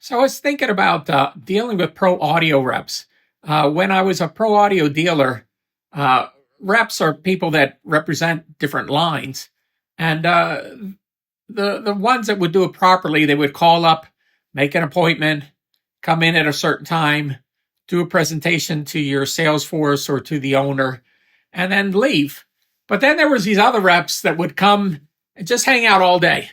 So I was thinking about dealing with pro audio reps. When I was a pro audio dealer, uh, reps are people that represent different lines, and the ones that would do it properly, they would call up, make an appointment, come in at a certain time, do a presentation to your sales force or to the owner, and then leave. But then there was these other reps that would come and just hang out all day.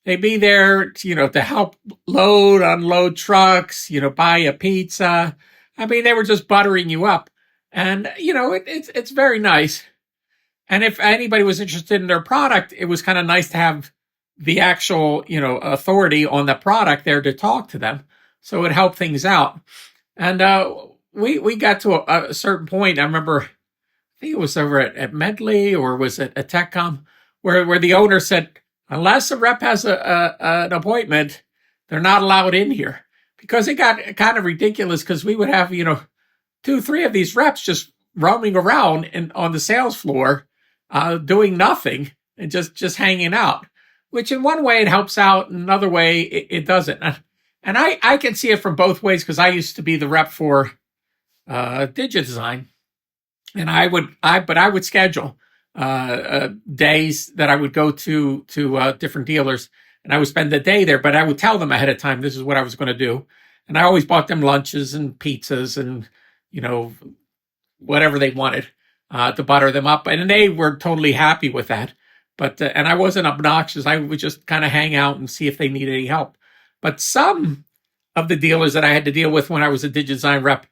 They'd be there, to help load, unload trucks, buy a pizza. I mean, they were just buttering you up. And, it's very nice. And if anybody was interested in their product, it was kind of nice to have the actual, authority on the product there to talk to them. So it helped things out. And we got to a certain point. I remember, I think it was over at Medley or was it at TechCom, where the owner said, unless a rep has an appointment, they're not allowed in here. Because it got kind of ridiculous because we would have, two, three of these reps just roaming around and on the sales floor, doing nothing and just hanging out, which in one way it helps out, in another way it doesn't. And I can see it from both ways because I used to be the rep for DigiDesign, and I would schedule days that I would go to different dealers, and I would spend the day there. But I would tell them ahead of time this is what I was going to do, and I always bought them lunches and pizzas and whatever they wanted to butter them up, and they were totally happy with that. But and I wasn't obnoxious. I would just kind of hang out and see if they needed any help. But some of the dealers that I had to deal with when I was a DigiDesign rep,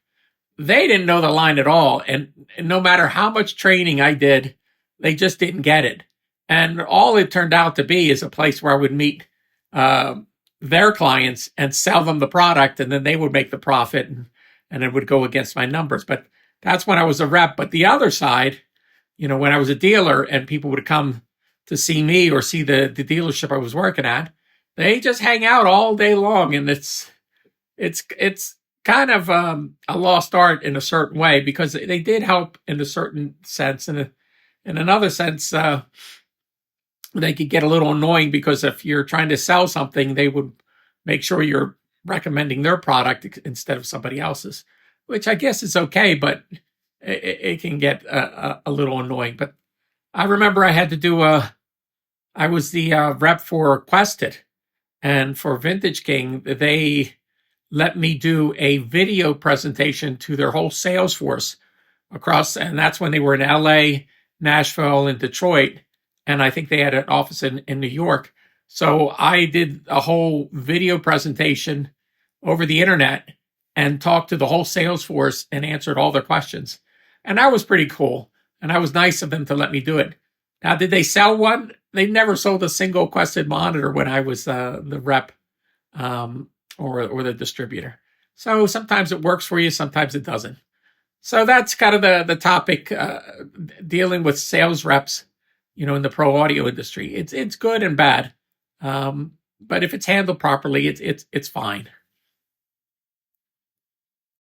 they didn't know the line at all, and no matter how much training I did, they just didn't get it. And all it turned out to be is a place where I would meet their clients and sell them the product, and then they would make the profit, and it would go against my numbers. But that's when I was a rep. But the other side, when I was a dealer and people would come to see me or see the dealership I was working at, they just hang out all day long, and it's kind of a lost art in a certain way because they did help in a certain sense, and in another sense, they could get a little annoying because if you're trying to sell something, they would make sure you're recommending their product instead of somebody else's, which I guess is okay, but it can get a little annoying. But I remember I had to do I was the rep for Quested, and for Vintage King, they let me do a video presentation to their whole sales force across, and that's when they were in LA, Nashville, and Detroit, and I think they had an office in New York. So I did a whole video presentation over the internet and talked to the whole sales force and answered all their questions. And that was pretty cool. And that was nice of them to let me do it. Now, did they sell one? They never sold a single Quested monitor when I was the rep or the distributor. So sometimes it works for you, sometimes it doesn't. So that's kind of the topic, dealing with sales reps, in the pro audio industry. It's good and bad, but if it's handled properly, it's fine.